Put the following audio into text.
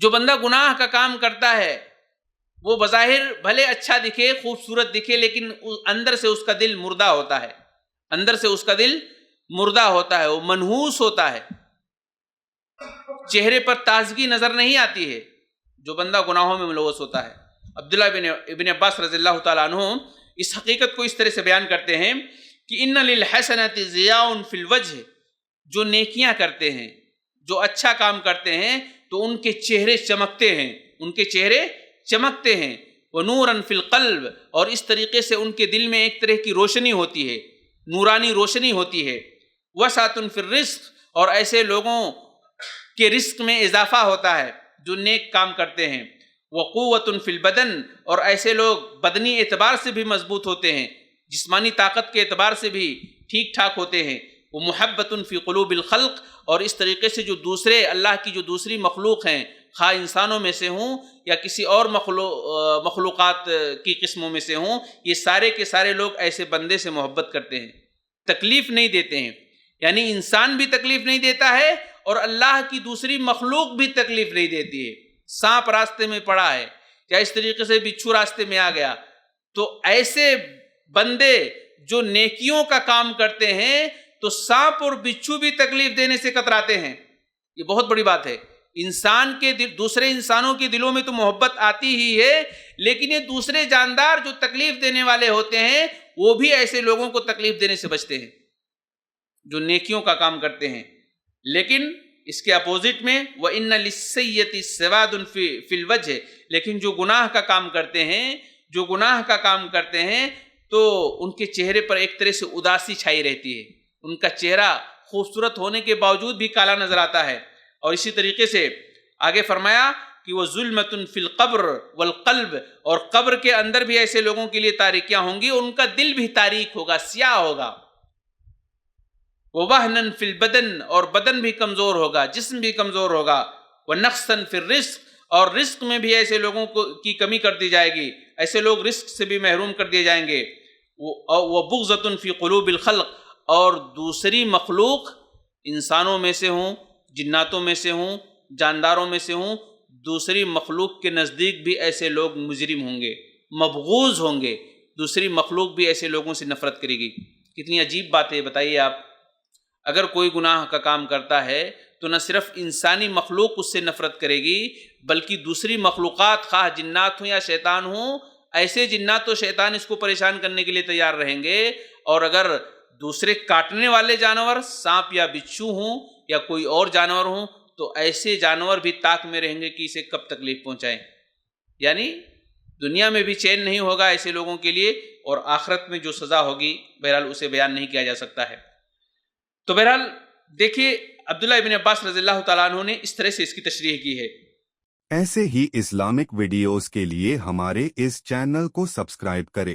جو بندہ گناہ کا کام کرتا ہے وہ بظاہر بھلے اچھا دکھے، خوبصورت دکھے، لیکن اندر سے اس کا دل مردہ ہوتا ہے، اندر سے اس کا دل مردہ ہوتا ہے، وہ منحوس ہوتا ہے، چہرے پر تازگی نظر نہیں آتی ہے جو بندہ گناہوں میں ملوث ہوتا ہے۔ عبداللہ ابن عباس رضی اللہ تعالیٰ عنہ اس حقیقت کو اس طرح سے بیان کرتے ہیں کہ ان للحسنات ضیاء فی الوجہ، جو نیکیاں کرتے ہیں، جو اچھا کام کرتے ہیں تو ان کے چہرے چمکتے ہیں، ان کے چہرے چمکتے ہیں، ونورا فی القلب، اور اس طریقے سے ان کے دل میں ایک طرح کی روشنی ہوتی ہے، نورانی روشنی ہوتی ہے، وسعۃ فی الرزق، اور ایسے لوگوں کے رزق میں اضافہ ہوتا ہے جو نیک کام کرتے ہیں، وقوۃ فی البدن، اور ایسے لوگ بدنی اعتبار سے بھی مضبوط ہوتے ہیں، جسمانی طاقت کے اعتبار سے بھی ٹھیک ٹھاک ہوتے ہیں، وہ محبت فی قلوب الخلق، اور اس طریقے سے جو دوسرے اللہ کی جو دوسری مخلوق ہیں، خواہ انسانوں میں سے ہوں یا کسی اور مخلوقات کی قسموں میں سے ہوں، یہ سارے کے سارے لوگ ایسے بندے سے محبت کرتے ہیں، تکلیف نہیں دیتے ہیں، یعنی انسان بھی تکلیف نہیں دیتا ہے اور اللہ کی دوسری مخلوق بھی تکلیف نہیں دیتی ہے۔ سانپ راستے میں پڑا ہے یا اس طریقے سے بچھو راستے میں آ گیا، تو ایسے بندے جو نیکیوں کا کام کرتے ہیں تو سانپ اور بچھو بھی تکلیف دینے سے کتراتے ہیں۔ یہ بہت بڑی بات ہے۔ انسان کے دوسرے انسانوں کے دلوں میں تو محبت آتی ہی ہے، لیکن یہ دوسرے جاندار جو تکلیف دینے والے ہوتے ہیں وہ بھی ایسے لوگوں کو تکلیف دینے سے بچتے ہیں جو نیکیوں کا کام کرتے ہیں۔ لیکن اس کے اپوزٹ میں وَإِنَّ لِلسَّيِّئَةِ سَوَادٌ فِي الْوَجْهِ، لیکن جو گناہ کا کام کرتے ہیں، جو گناہ کا کام کرتے ہیں تو ان کے چہرے پر ایک طرح سے اداسی چھائی رہتی ہے، ان کا چہرہ خوبصورت ہونے کے باوجود بھی کالا نظر آتا ہے۔ اور اسی طریقے سے آگے فرمایا کہ وہ ظلمۃ فی القبر والقلب، اور قبر کے اندر بھی ایسے لوگوں کے لیے تاریکیاں ہوں گی، ان کا دل بھی تاریک ہوگا، سیاہ ہوگا۔ وَوَهْنًا فِي الْبَدَنِ، اور بدن بھی کمزور ہوگا، جسم بھی کمزور ہوگا۔ وَنَقْصًا فِي الرِّزْقِ، اور رزق میں بھی ایسے لوگوں کی کمی کر دی جائے گی، ایسے لوگ رزق سے بھی محروم کر دیے جائیں گے۔ وَبُغْضَةٌ فِي قُلُوبِ الْخَلْقِ، اور دوسری مخلوق انسانوں میں سے ہوں، جناتوں میں سے ہوں، جانداروں میں سے ہوں، دوسری مخلوق کے نزدیک بھی ایسے لوگ مجرم ہوں گے، مبغوض ہوں گے، دوسری مخلوق بھی ایسے لوگوں سے نفرت کرے گی۔ کتنی عجیب بات ہے، بتائیے آپ، اگر کوئی گناہ کا کام کرتا ہے تو نہ صرف انسانی مخلوق اس سے نفرت کرے گی بلکہ دوسری مخلوقات، خواہ جنات ہوں یا شیطان ہوں، ایسے جنات و شیطان اس کو پریشان کرنے کے لیے تیار رہیں گے، اور اگر دوسرے کاٹنے والے جانور سانپ یا بچھو ہوں یا کوئی اور جانور ہوں تو ایسے جانور بھی طاق میں رہیں گے کہ اسے کب تکلیف پہنچائیں۔ یعنی دنیا میں بھی چین نہیں ہوگا ایسے لوگوں کے لیے، اور آخرت میں جو سزا ہوگی بہرحال اسے بیان نہیں کیا جا سکتا ہے۔ تو بہرحال دیکھیے عبداللہ ابن عباس رضی اللہ تعالیٰ عنہ نے اس طرح سے اس کی تشریح کی ہے۔ ایسے ہی اسلامک ویڈیوز کے لیے ہمارے اس چینل کو سبسکرائب کریں۔